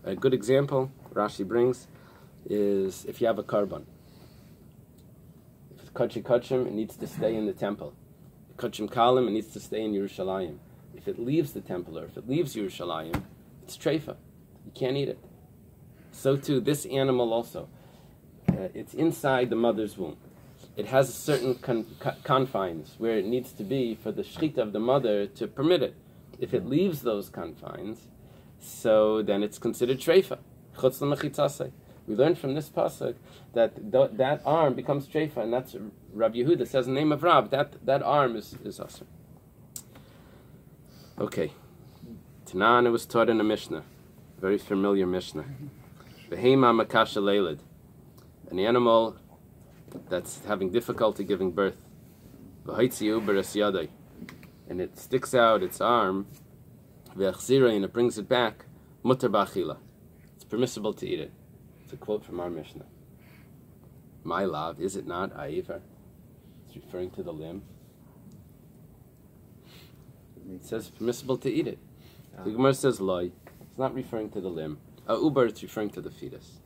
A good example Rashi brings is if you have a karban. If it's kachim, it needs to stay in the temple. Kachim kalim, it needs to stay in Yerushalayim. If it leaves the temple or if it leaves Yerushalayim, it's treifa. You can't eat it. So too, this animal also. It's inside the mother's womb. It has certain confines where it needs to be for the shechita of the mother to permit it. If it leaves those confines, so then it's considered treifa. Chutz l'mechitzasei. We learned from this pasuk that that arm becomes treifa, and that's Rabbi Yehuda says in the name of Rab, that arm is asur. Okay. Tanan, it was taught in a Mishnah, very familiar Mishnah. Behema makasha leilid, an animal that's having difficulty giving birth. V'haitziu beres yadai, and it sticks out its arm. V'achzira, and it brings it back. Mutar ba'achila, it's permissible to eat it. It's a quote from our Mishnah. My love, is it not aiver? It's referring to the limb. It says permissible to eat it. The Gemara says loy. It's not referring to the limb. Ubar, it's referring to the fetus.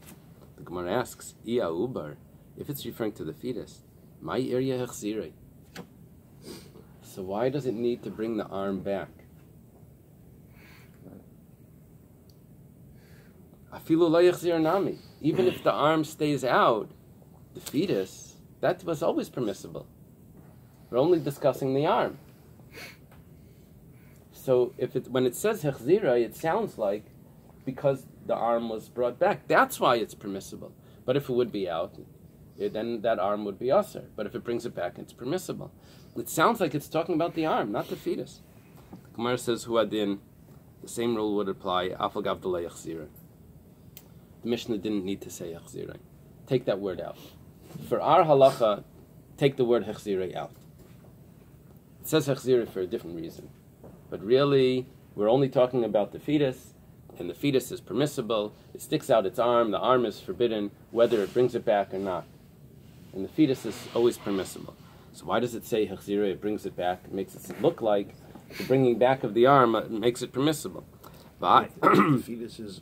The Gemara asks, Ia ubar, if it's referring to the fetus, my area hechzirei. So why does it need to bring the arm back? Afilu lo yechzir nami. Even if the arm stays out, the fetus, that was always permissible. We're only discussing the arm. So when it says hechzira, it sounds like because the arm was brought back, that's why it's permissible. But if it would be out, then that arm would be asur. But if it brings it back, it's permissible. It sounds like it's talking about the arm, not the fetus. The Gemara says huadin, the same rule would apply. Afal gav delay hechzira. The Mishnah didn't need to say hechzira. Take that word out. For our halacha, take the word hechzira out. It says hechzira for a different reason. But really, we're only talking about the fetus, and the fetus is permissible. It sticks out its arm. The arm is forbidden, whether it brings it back or not. And the fetus is always permissible. So why does it say hechzira? It brings it back. It makes it look like the bringing back of the arm makes it permissible. But the fetus is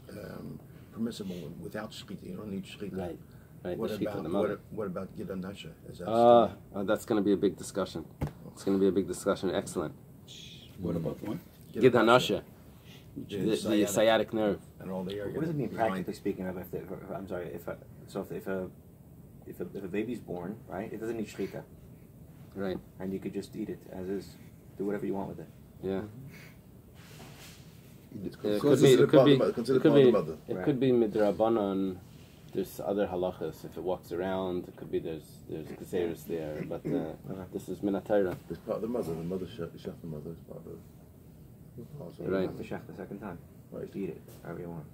permissible without shechita. You don't need shechita. Right. What about Gidan Nasha? That's going to be a big discussion. It's going to be a big discussion. Excellent. What about one? Gidan Nasha. The sciatic nerve. And all the area. What does it mean, practically speaking? If a baby's born, right, it doesn't need shechita. Right. And you could just eat it as is, do whatever you want with it. Yeah. It could be midrabanan. There's other halachas. If it walks around, it could be there's gezeres there. But this is minatayra. It's part of the mother. The mother shech the mother is part of it. So you have to shech the second time. Right. Just eat it however you want.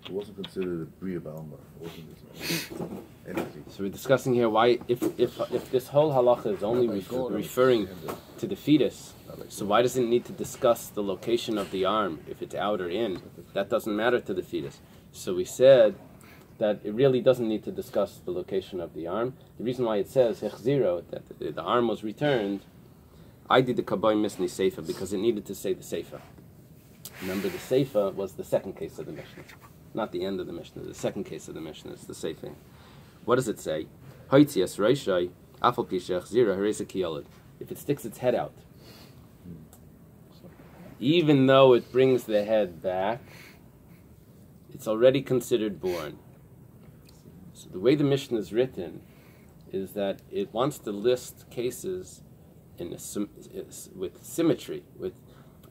It wasn't considered a bria balma. It wasn't energy. So we're discussing here why, if this whole halacha is only referring to the fetus, so why does it need to discuss the location of the arm if it's out or in? That doesn't matter to the fetus. So we said that it really doesn't need to discuss the location of the arm. The reason why it says hechziro, that the arm was returned, I did the kabbai misni seifa because it needed to say the seifa. Remember, the seifa was the second case of the Mishnah, not the end of the Mishnah. The second case of the Mishnah is the seifa. What does it say? Haitzias reishai afal pishach zira haresa kiyolid. If it sticks its head out, even though it brings the head back, it's already considered born. So the way the Mishnah is written is that it wants to list cases with symmetry. With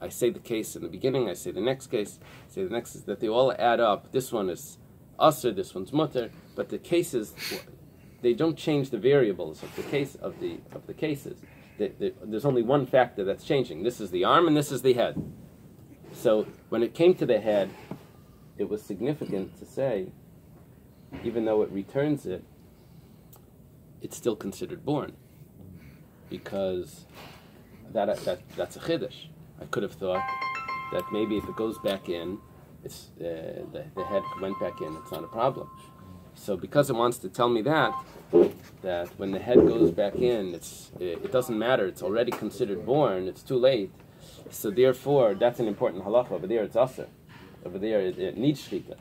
I say the case in the beginning, I say the next case, I say the next is that they all add up. This one is asur, this one's mutter, but the cases, they don't change the variables of the case of the cases. There's only one factor that's changing. This is the arm and this is the head. So when it came to the head, it was significant to say, even though it returns it, it's still considered born, because that's a chiddush. I could have thought that maybe if it goes back in, it's the head went back in, it's not a problem. So because it wants to tell me that when the head goes back in, it doesn't matter, it's already considered born, it's too late. So therefore, that's an important halacha. Over there it's asur. Over there it needs shechita.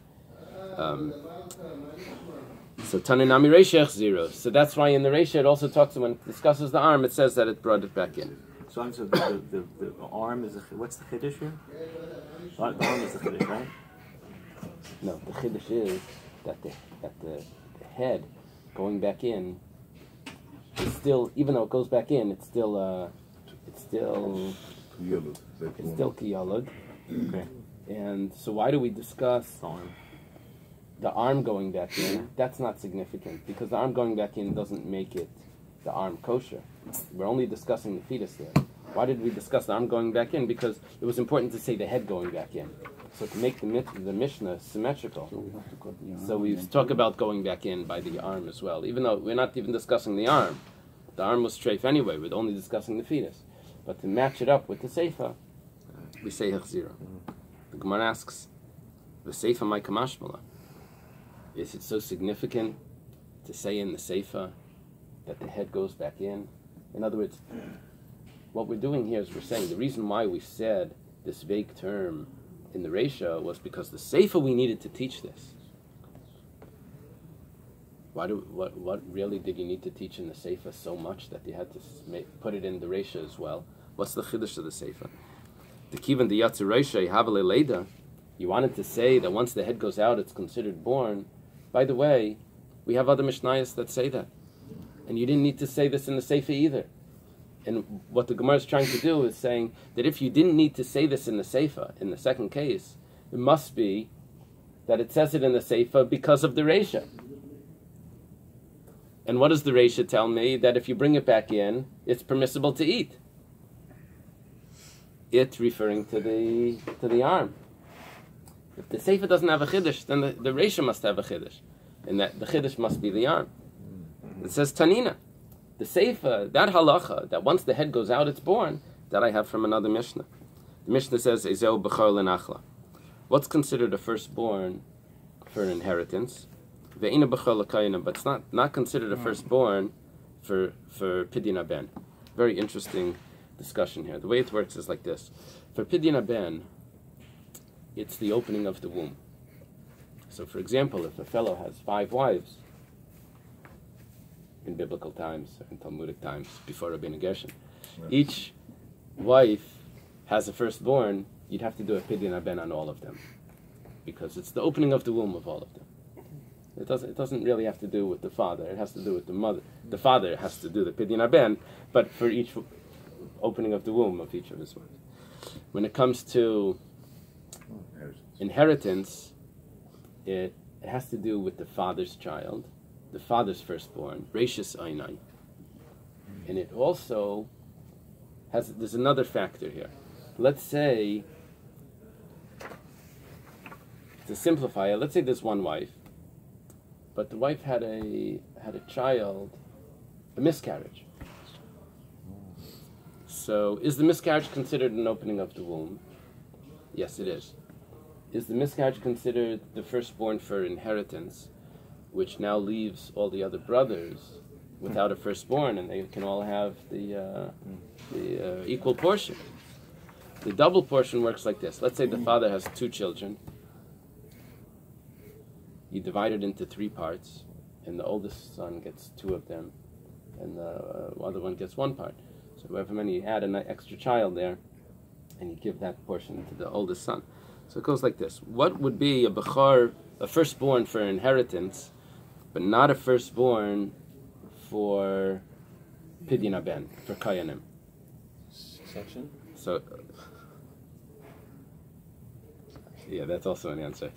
So Tananami Reisha 0. So that's why in the Reisha it also talks, when it discusses the arm, it says that it brought it back in. So the arm is what's the chiddush here? The arm is the chiddush, right? No, the chiddush is that the head going back in is still, even though it goes back in, it's still kiyalud. Okay. And so why do we discuss the arm going back in? That's not significant, because the arm going back in doesn't make it the arm kosher. We're only discussing the fetus there. Why did we discuss the arm going back in? Because it was important to say the head going back in. So to make the Mishnah symmetrical. So we talk about going back in by the arm as well, even though we're not even discussing the arm. The arm was treif anyway, we're only discussing the fetus. But to match it up with the seifa, we say Hechzira. The Gemara asks, the seifa my kamashmala. Is it so significant to say in the seifa that the head goes back in? In other words, what we're doing here is we're saying the reason why we said this vague term in the Reisha was because the seifa we needed to teach this. What really did you need to teach in the seifa so much that you had to put it in the Reisha as well? What's the chiddush of the seifa? The kivan the yatzu Reisha havale leida. You wanted to say that once the head goes out, it's considered born. By the way, we have other Mishnayos that say that, and you didn't need to say this in the seifa either. And what the Gemara is trying to do is saying that if you didn't need to say this in the seifa, in the second case, it must be that it says it in the seifa because of the Reisha. And what does the Reisha tell me? That if you bring it back in, it's permissible to eat. It referring to the arm. If the seifa doesn't have a chiddush, then the Reisha must have a chiddush, and that the chiddush must be the arm. It says Tanina. The seifa, that halacha, that once the head goes out, it's born, that I have from another Mishnah. The Mishnah says, Ezeu b'chor l'nachla. What's considered a firstborn for an inheritance? Ve'ina b'chor l'kayina, but it's not considered a firstborn for pidyon haben. Very interesting discussion here. The way it works is like this. For pidyon haben, it's the opening of the womb. So for example, if a fellow has 5 wives, in biblical times, in Talmudic times, before Rabbi Gershon, each wife has a firstborn, you'd have to do a pidyon haben on all of them, because it's the opening of the womb of all of them. It doesn't really have to do with the father, it has to do with the mother. The father has to do the pidyon haben, but for each opening of the womb of each of his wives. When it comes to inheritance, it has to do with the father's child, the father's firstborn, Reishis Einai. And it also there's another factor here. Let's say, to simplify it, let's say there's one wife, but the wife had a child, a miscarriage. So is the miscarriage considered an opening of the womb? Yes, it is. Is the miscarriage considered the firstborn for inheritance, which now leaves all the other brothers without a firstborn, and they can all have the equal portion? The double portion works like this. Let's say the father has 2 children. You divide it into 3 parts, and the oldest son gets 2 of them, and the other one gets 1 part. So however many, you add an extra child there, and you give that portion to the oldest son. So it goes like this. What would be a bechor, a firstborn for inheritance, but not a firstborn for pidyon haben, for kayanim? Section? So, yeah, that's also an answer.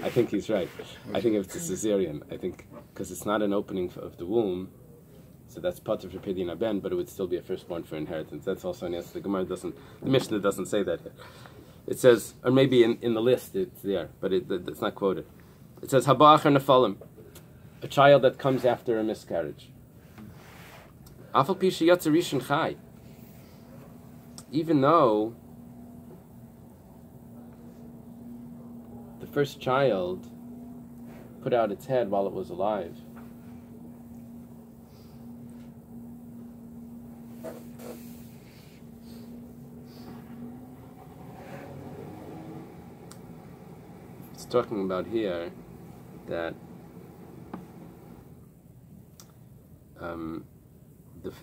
I think he's right. I think if it's a cesarean, because it's not an opening of the womb, so that's patur for pidyon haben, but it would still be a firstborn for inheritance. That's also an answer. The Mishnah doesn't say that here. It says, or maybe in the list it's there, but it's not quoted. It says, Haba achar nefalim, a child that comes after a miscarriage. Afal pi sheyatzer rishon chai, even though the first child put out its head while it was alive, it's talking about here that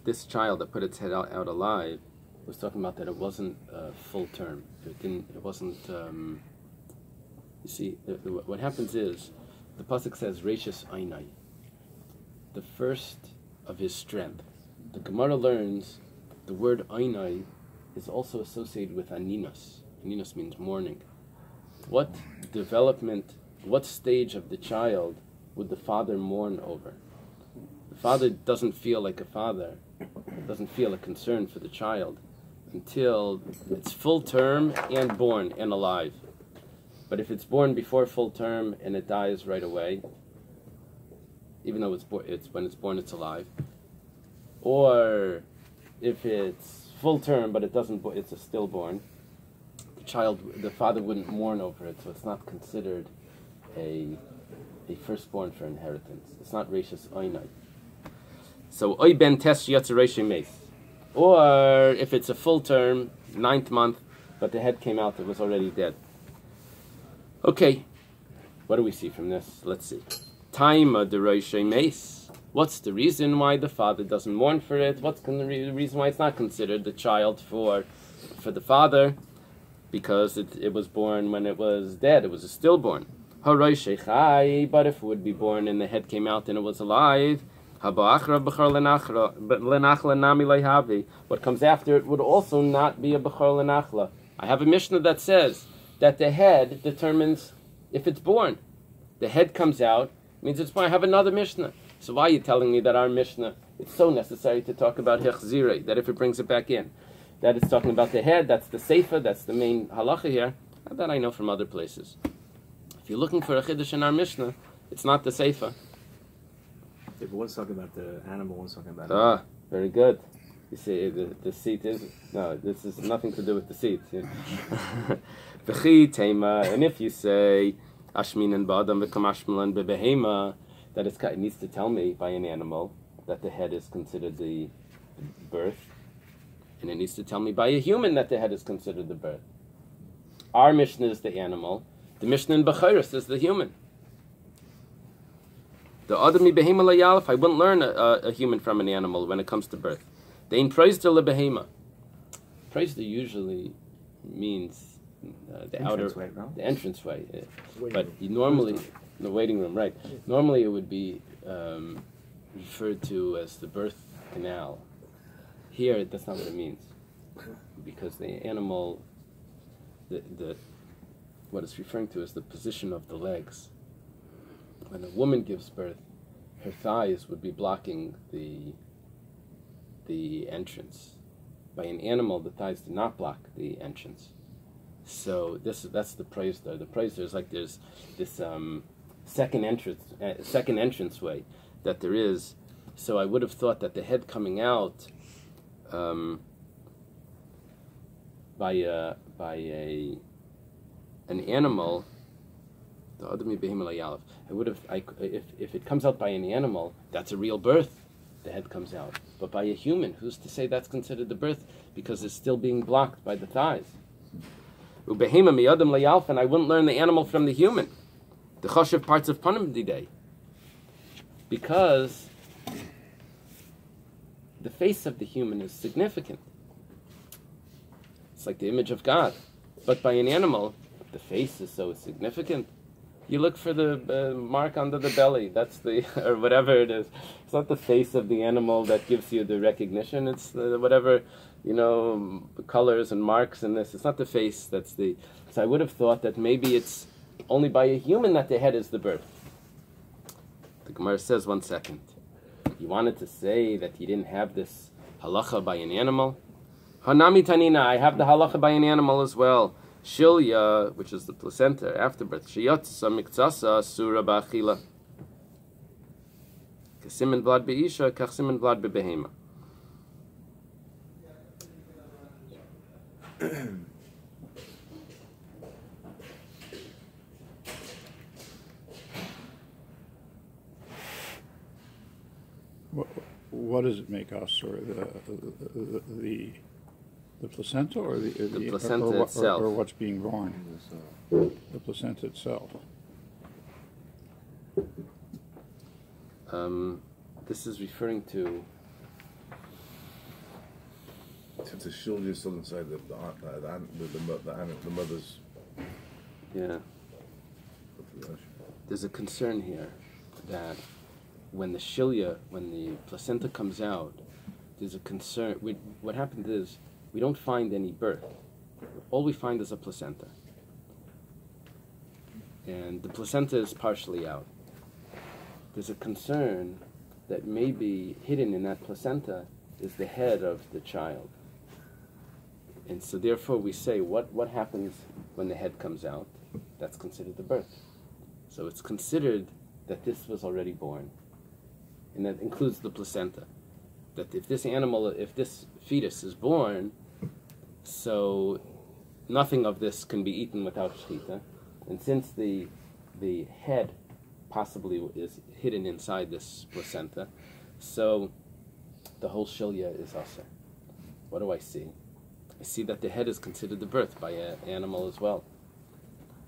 this child that put its head out alive was talking about that it wasn't full term. It wasn't. You see, what happens is the pasuk says Reishis Einai, the first of his strength. The Gemara learns the word Einai is also associated with Aninos. Aninos means mourning. What development, what stage of the child would the father mourn over? The father doesn't feel like a father, doesn't feel a concern for the child until it's full term and born and alive. But if it's born before full term and it dies right away, even though it's when it's born it's alive, or if it's full term but it's a stillborn, the father wouldn't mourn over it, so it's not considered a firstborn for inheritance. It's not Reishis Einai. So Oy ben tes yatzereshi meis. Or if it's a full term, 9th month, but the head came out, it was already dead. Okay, what do we see from this? Let's see. Taima dereshi meis. What's the reason why the father doesn't mourn for it? What's the reason why it's not considered the child for the father? Because it was born when it was dead. It was a stillborn. Haroshei chai. But if it would be born and the head came out and it was alive, what comes after it would also not be a bechor lenachla. I have a Mishnah that says that the head determines if it's born. The head comes out, means it's born. I have another Mishnah. So why are you telling me that our Mishnah, it's so necessary to talk about hechzirei, that if it brings it back in, that it's talking about the head, that's the seifa, that's the main halacha here? That I know from other places. If you're looking for a chiddush in our Mishnah, it's not the seifa. Yeah, but one's talking about the animal, one's talking about very good. You see, the seat is... No, this is nothing to do with the seat. V'chi tema, and if you say, Ashminan ba'adam v'kam ashmalan b'behema, that it needs to tell me by an animal that the head is considered the birth, and it needs to tell me by a human that the head is considered the birth. Our Mishnah is the animal, the Mishnah in Bechoros is the human. The Adami behema layalef, I wouldn't learn a human from an animal when it comes to birth. The in praised lebehema. Praised usually means the outer, the entranceway. But you normally, the waiting room, right? Normally it would be referred to as the birth canal. Here, that's not what it means, because the animal, what it's referring to is the position of the legs. When a woman gives birth, her thighs would be blocking the entrance. By an animal, the thighs do not block the entrance. So that's the praise there. The praise there is like there's this second entrance way that there is. So I would have thought that the head coming out by an animal. The Adami behema layalef. I would have, if it comes out by an animal, that's a real birth. The head comes out, but by a human, who's to say that's considered the birth? Because it's still being blocked by the thighs. Ubehema miyadam layalef, and I wouldn't learn the animal from the human. The choshev parts of panim diday, because the face of the human is significant. It's like the image of God, but by an animal, the face is so significant. You look for the mark under the belly. That's the, or whatever it is. It's not the face of the animal that gives you the recognition. It's whatever, colors and marks and this. It's not the face that's the... So I would have thought that maybe it's only by a human that the head is the birth. The Gemara says, 1 second. You wanted to say that he didn't have this halacha by an animal? Hanami tanina, I have the halacha by an animal as well. Shilya, which is the placenta, afterbirth. Shiyatsa miktsasa sura ba'achila. Kasimin vlad be'isha, kasimin vlad be'behema. What does it make us, or the placenta, or the placenta itself, or what's being born? The placenta itself. This is referring to. Since the shilya is still inside the mother's. Yeah. There's a concern here that when the placenta comes out, there's a concern. What happens is we don't find any birth. All we find is a placenta. And the placenta is partially out. There's a concern that maybe hidden in that placenta is the head of the child. And so therefore we say, what happens when the head comes out? That's considered the birth. So it's considered that this was already born. And that includes the placenta. That if this fetus is born, so nothing of this can be eaten without shechita. And since the head possibly is hidden inside this placenta, so the whole shilya is aser. What do I see? I see that the head is considered the birth by an animal as well.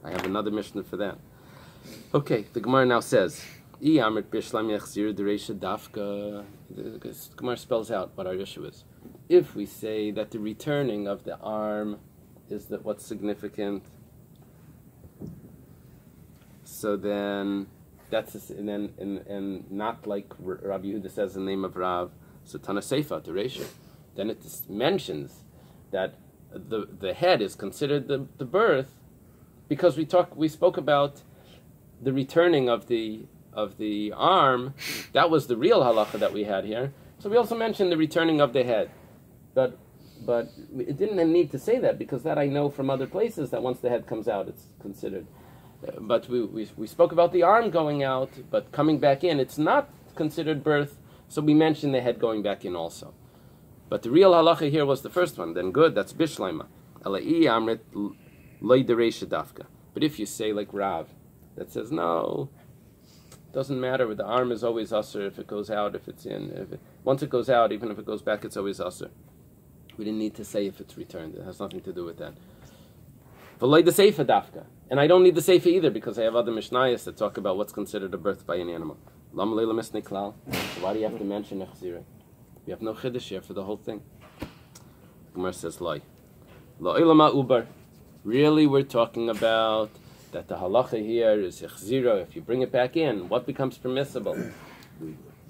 I have another Mishnah for that. Okay, the Gemara now says, the Gemara spells out what our issue is. If we say that the returning of the arm is that what's significant, so then that's and not like Rabbi Yehuda says in the name of Rav, so Tana Seifa the ratio. Then it mentions that the head is considered the birth because we spoke about the returning of the arm. That was the real halacha that we had here. So we also mentioned the returning of the head, but it didn't need to say that because that I know from other places that once the head comes out, it's considered. But we spoke about the arm going out, but coming back in, it's not considered birth. So we mentioned the head going back in also. But the real halacha here was the first one. Then good, that's bishleima. But if you say like Rav, that says no, it doesn't matter. The arm is always usher if it goes out, if it's in. Once it goes out, even if it goes back, it's always usher. We didn't need to say if it's returned. It has nothing to do with that. V'loy the seifa dafka, and I don't need the seifa either because I have other mishnayos that talk about what's considered a birth by an animal. Lam leila misnei klal. So why do you have to mention echzira? We have no chiddush here for the whole thing. Gemara says loy. Lo ilama ubar. Really, we're talking about that the halacha here is echzira. If you bring it back in, what becomes permissible?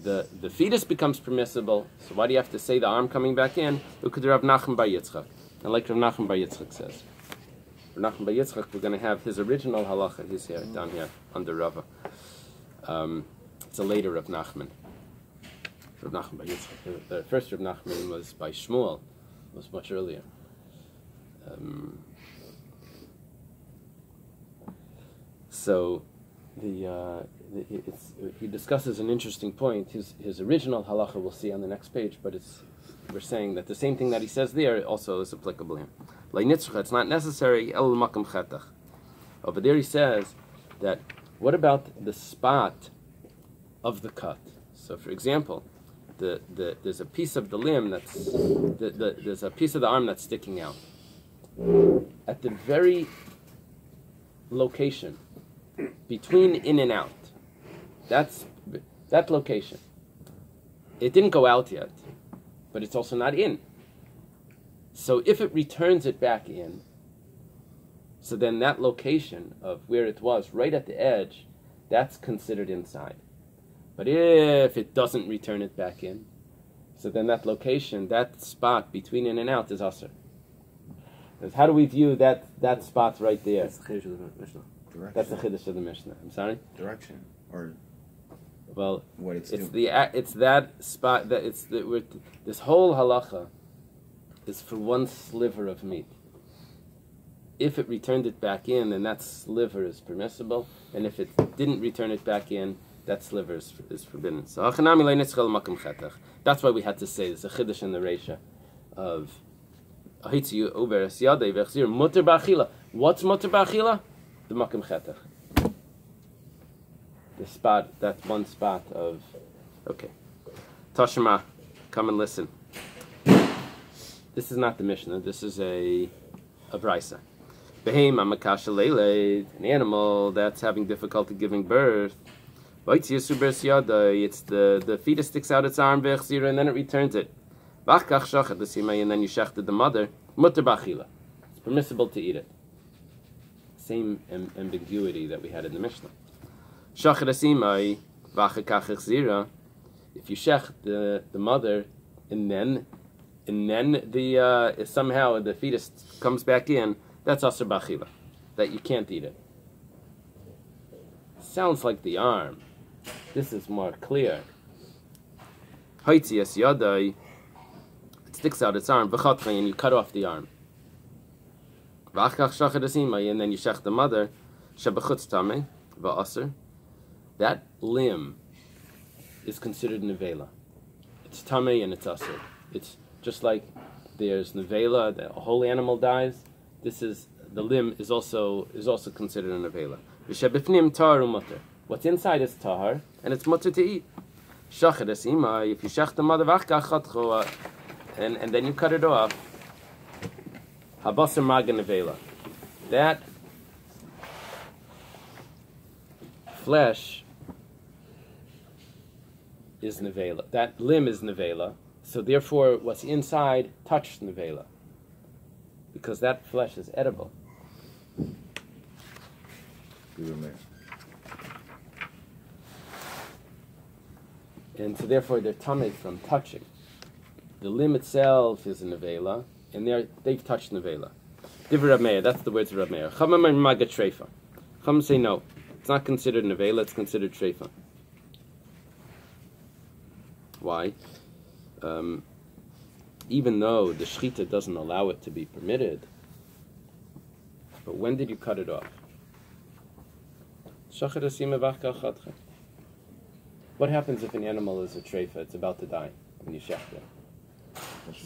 The fetus becomes permissible. So why do you have to say the arm coming back in? Look at Rav Menachem bar Yitzchak. And like Rav Menachem bar Yitzchak says. Menachem bar Yitzchak, we're going to have his original halacha. He's here, down here, under Rava. It's a later Rav Nachman. Rav Menachem bar Yitzchak. The first Rav Nachman was by Shmuel. It was much earlier. So he discusses an interesting point. His original halacha we'll see on the next page, but we're saying that the same thing that he says there also is applicable here. It's not necessary. Over there he says that what about the spot of the cut? So for example, there's a piece of the limb there's a piece of the arm that's sticking out. At the very location between in and out, that location, it didn't go out yet, but it's also not in. So if it returns it back in, so then that location of where it was right at the edge, that's considered inside. But if it doesn't return it back in, so then that location, that spot between in and out is usher. Because how do we view that spot right there? That's the chiddush of the Mishnah. Direction. That's the chiddush of the Mishnah. I'm sorry? Direction. Or well, what it's it's doing. it's that spot that this whole halacha is for one sliver of meat. If it returned it back in, then that sliver is permissible, and if it didn't return it back in, that sliver is forbidden. So that's why we had to say there's a chiddush in the Reisha of what's mutter ba'achila? The makom chetach. The spot, that one spot of, okay. Tashma, come and listen. This is not the Mishnah, this is a Brisa. Behem amakasha leiled, an animal that's having difficulty giving birth. It's the fetus sticks out its arm, and then it returns it. And then you shechted the mother. Mutter b'achila. It's permissible to eat it. Same ambiguity that we had in the Mishnah. If you shech the mother, and then the somehow the fetus comes back in, that's asur b'achila, that you can't eat it. Sounds like the arm. This is more clear. It sticks out its arm, and you cut off the arm. And then you shech the mother, that limb is considered nevela. It's tamei and it's asur. It's just like there's nevela, a whole animal dies. The limb is also considered a nevela. What's inside is tahar, and it's mutter to eat. If you shech the mother, and then you cut it off, habasar maga nevela. That flesh is nevela. That limb is nevela. So therefore, what's inside touched nevela, because that flesh is edible. And so therefore they're tamei from touching. The limb itself is a nevela, and they've touched nevela. Divrei Rab Meir, that's the words of Rab Meir. Chamam maga treifa. Chum say no, it's not considered nevela, it's considered treifa. Why? Even though the shechita doesn't allow it to be permitted, but when did you cut it off? What happens if an animal is a treifa? It's about to die when you shecht it.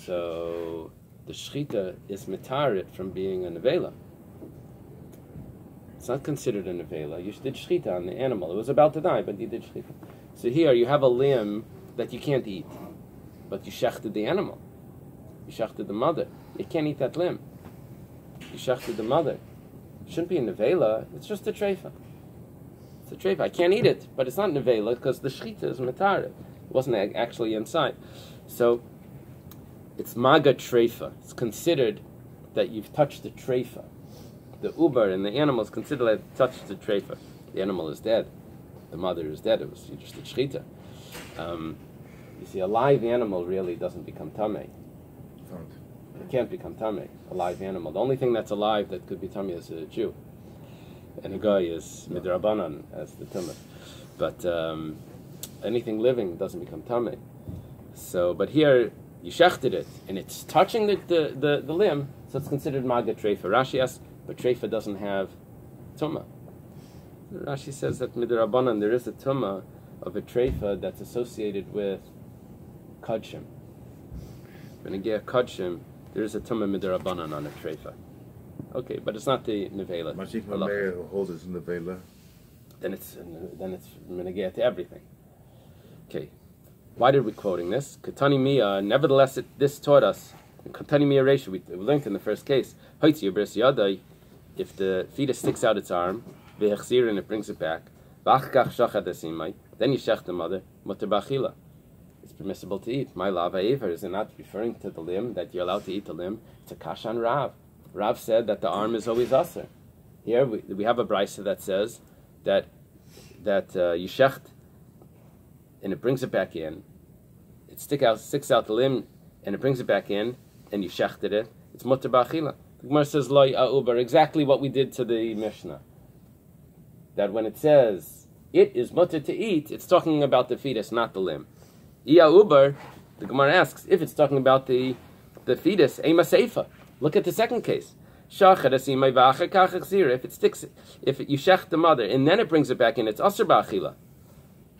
So the shechita is mitarit from being a nevela. It's not considered a nevela. You did shechita on the animal. It was about to die, but you did shechita. So here you have a limb that you can't eat, but you shechted the animal. You shechted the mother. You can't eat that limb. You shechted the mother. It shouldn't be a nevela. It's just a treifa. It's a treifa. I can't eat it, but it's not nevela because the shechita is mitarit. It wasn't actually inside. So it's maga treifa. It's considered that you've touched the treifa. The uber and the animal is considered that you've touched the treifa. The animal is dead. The mother is dead. It was just a shechita. You see, a live animal really doesn't become tamei. It can't become tamei. A live animal. The only thing that's alive that could be tamei is a Jew, and a guy is midrabanan as the tumah. But anything living doesn't become tamei. So, but here you shechted it, and it's touching the limb, so it's considered maga treifa. Rashi asks, but treifa doesn't have tumah. Rashi says that midrabanan there is a tumah of a treifa that's associated with kadshim. When you get kadshim, there is a tumah midrabanan on a treifa. Okay, but it's not the nevela. Mashik Mameir holds it in the nevela. Then it's menageh to everything. Okay, why did we quoting this? Katani Mia. Nevertheless, this taught us. Katani Mia Reisha. We learned in the first case. If the fetus sticks out its arm, and it brings it back, then you shech the mother. Mutter b'achila. It's permissible to eat. My lava aver is not referring to the limb that you're allowed to eat the limb. It's a kashan Rav. Rav said that the arm is always asur. Here we have a brisa that says that you shecht and it brings it back in. It sticks out the limb and it brings it back in, and you shechted it. It's mutter b'achila. The Gemara says lo ya'uber, exactly what we did to the Mishnah. That when it says it is mutter to eat, it's talking about the fetus, not the limb. Ya'uber, the Gemara asks, if it's talking about the fetus, ema seifa. Look at the second case. If you shech the mother and then it brings it back in, it's asur b'achila.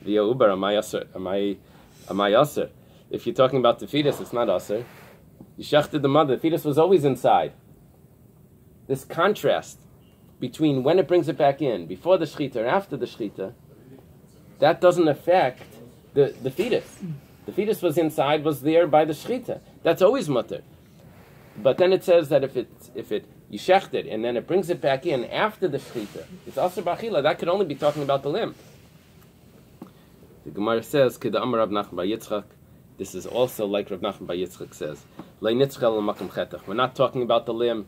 Ya'uber, am I asur? If you're talking about the fetus, it's not asur. You shechted the mother. The fetus was always inside. This contrast between when it brings it back in, before the shechita or after the shechita, that doesn't affect the fetus. The fetus was inside, was there by the shechita. That's always mutter. But then it says that if you shecht it and then it brings it back in after the shechita, it's asur b'achila. That could only be talking about the limb. The Gemara says, Kida Amar Rav Nachman bar Yitzchak. This is also like Rav Nachman bar Yitzchak says. Lei nitzchel l'makam chetach. We're not talking about the limb.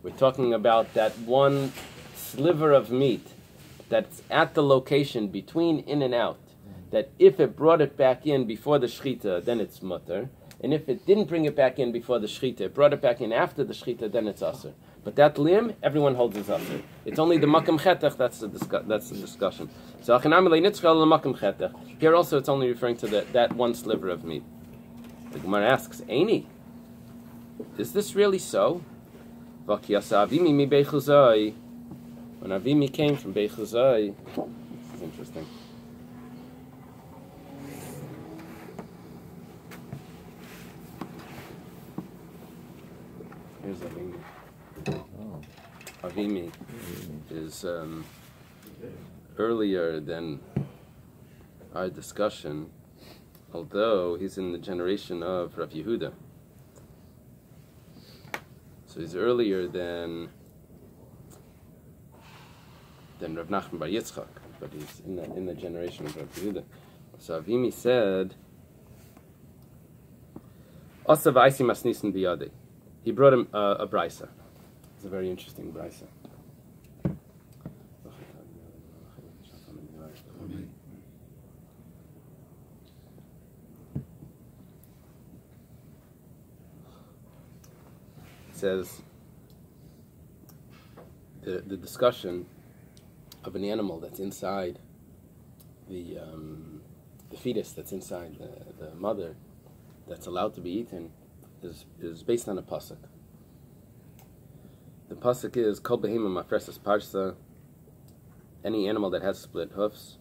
We're talking about that one sliver of meat that's at the location between in and out. That if it brought it back in before the shechita, then it's mutter. And if it didn't bring it back in before the shechita, it brought it back in after the shechita, then it's aser. But that limb, everyone holds as aser. It's only the makam chetach that's the discussion. So here also it's only referring to that one sliver of meat. The Gemara asks, Eily, is this really so? When Avimi came from Beichuzai, this is interesting. Here's Avimi. Avimi is earlier than our discussion, although he's in the generation of Rav Yehuda. So he's earlier than Rav Nachman bar Yitzchak, but he's in the generation of Rav Yehuda. So Avimi said, "Asa v'aisi masnisin biyadei." He brought him a brisa. It's a very interesting brisa. It says the discussion of an animal that's inside the fetus that's inside the mother that's allowed to be eaten is based on a pasuk. The pasuk is Kol behema mafresas parsa. Any animal that has split hoofs,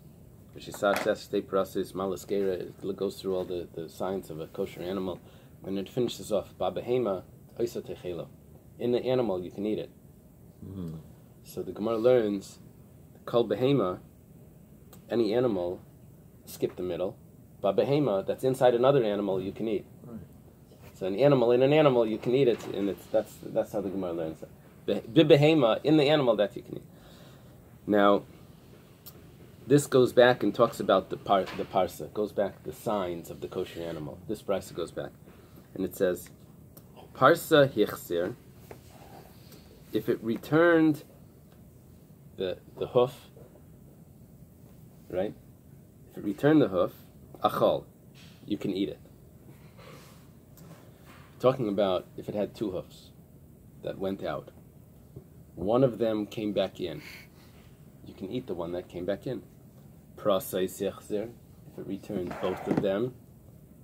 which is stay parasis malaskera, it goes through all the signs of a kosher animal. When it finishes off ba behema oisa techelo. In the animal you can eat it. Mm-hmm. So the Gemara learns Kol behema, any animal, skip the middle. Ba behema, that's inside another animal you can eat. Right. So an animal in an animal you can eat it, and that's how the Gemara learns it. Behema, in the animal that you can eat. Now, this goes back and talks about the parsa. Goes back the signs of the kosher animal. This brisa goes back, and it says, parsa hichsir. If it returned the hoof, right? If it returned the hoof, achal, you can eat it. Talking about if it had two hoofs that went out. One of them came back in. You can eat the one that came back in. Prasai sechzer, if it returns both of them,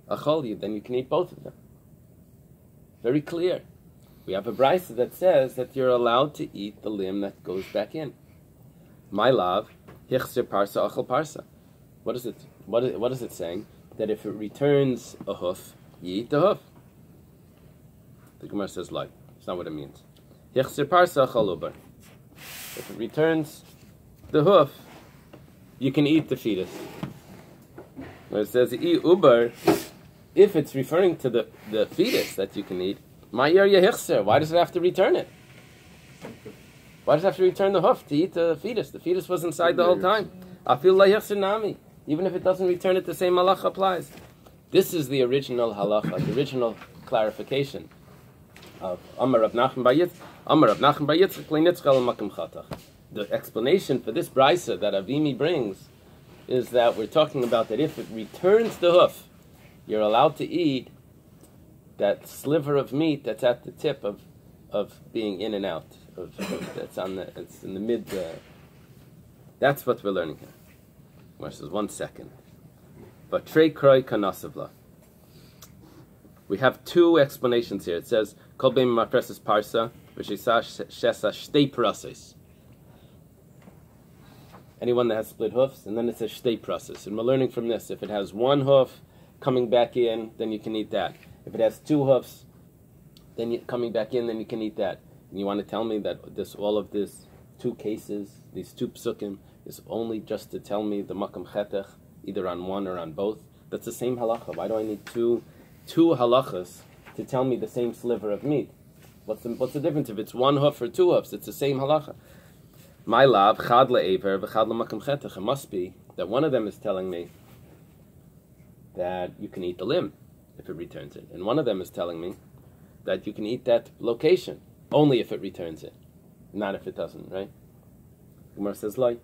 achal, then you can eat both of them. Very clear. We have a brisa that says that you're allowed to eat the limb that goes back in. My love, hichzer parsa achal parsa. What is it saying? That if it returns a hoof, you eat the hoof. The Gemara says like. It's not what it means. Hichzer parsa achal ubar. If it returns the hoof, you can eat the fetus. When it says ubar, if it's referring to the fetus that you can eat, why does it have to return it? Why does it have to return the hoof to eat the fetus? The fetus was inside the whole time. Even if it doesn't return it, the same halacha applies. This is the original halacha, the original clarification of Amar Rav Nachman bar Yitzchak leinitzchel l'makam chatach. The explanation for this brisa that Avimi brings is that we're talking about that if it returns the hoof, you're allowed to eat that sliver of meat that's at the tip of being in and out. It's in the mid. That's what we're learning here. Where says 1 second. But trei kroi kanasavla. We have two explanations here. It says Kol beim mafreses parsa, which is shesa shtei parases. Anyone that has split hoofs, and then it says shtei parases. And we're learning from this. If it has one hoof coming back in, then you can eat that. If it has two hoofs, then coming back in, then you can eat that. And you want to tell me that all of this two cases, these two psukim, is only just to tell me the makam chetech, either on one or on both? That's the same halacha. Why do I need two halachas to tell me the same sliver of meat? What's the difference if it's one hoof or two hoofs? It's the same halacha. My love, chad le'ever v'chad le'makam chetech. It must be that one of them is telling me that you can eat the limb if it returns it. And one of them is telling me that you can eat that location only if it returns it, not if it doesn't, right? Gemara says, "Loi."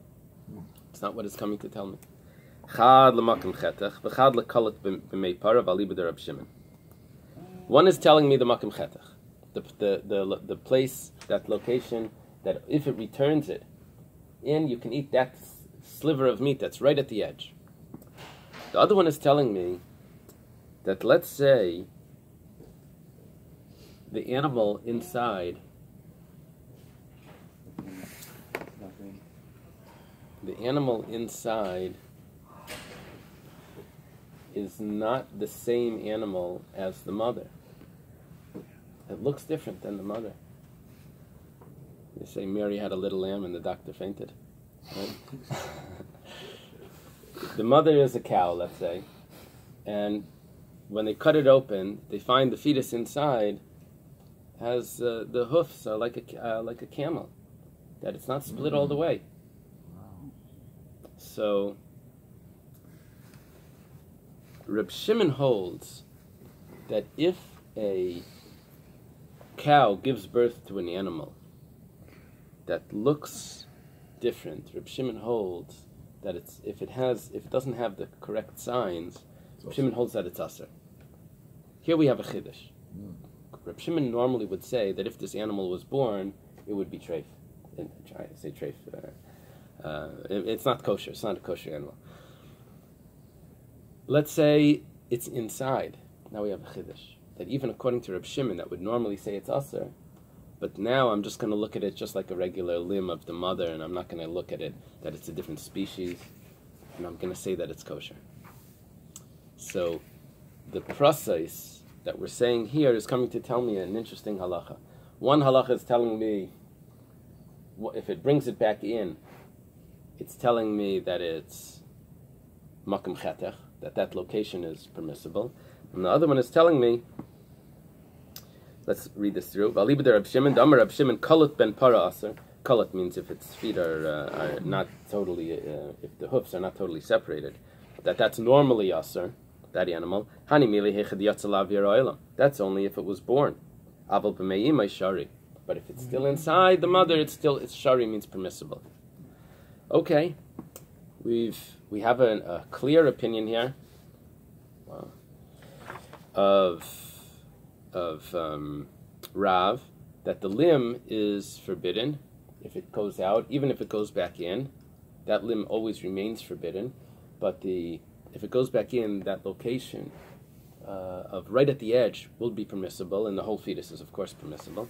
It's not what it's coming to tell me. One is telling me the makom chetach, the place, that location, that if it returns it in, you can eat that sliver of meat that's right at the edge. The other one is telling me that, let's say the animal inside, is not the same animal as the mother. It looks different than the mother. They say Mary had a little lamb and the doctor fainted. Right? The mother is a cow, let's say, and when they cut it open, they find the fetus inside has the hoofs are like a camel, that it's not split all the way. So Reb Shimon holds that if a cow gives birth to an animal that looks different, Reb Shimon holds that if it doesn't have the correct signs, Reb Shimon holds that it's aser. Here we have a chiddush. Reb Shimon normally would say that if this animal was born, it would be treif. I say treif. It's not kosher. It's not a kosher animal. Let's say it's inside. Now we have a chiddush. That even according to Reb Shimon, that would normally say it's aser, but now I'm just going to look at it just like a regular limb of the mother, and I'm not going to look at it that it's a different species, and I'm going to say that it's kosher. So the process that we're saying here is coming to tell me an interesting halacha. One halacha is telling me, if it brings it back in, it's telling me that it's makom chetach, that location is permissible. And the other one is telling me, let's read this through. Valibeder Reb Shimon, Damar Reb Shimon, Kalut ben para aser. Kalut means if its feet are not totally, if the hoofs are not totally separated, that's normally aser, that animal. Hani mili hechad yatzalav yira'elam. That's only if it was born. Aval b'me'im ay shari. But if it's still inside the mother, it's shari, means permissible. Okay, we have a clear opinion here of Rav, that the limb is forbidden if it goes out, even if it goes back in, that limb always remains forbidden. But if it goes back in, that location of right at the edge will be permissible, and the whole fetus is of course permissible.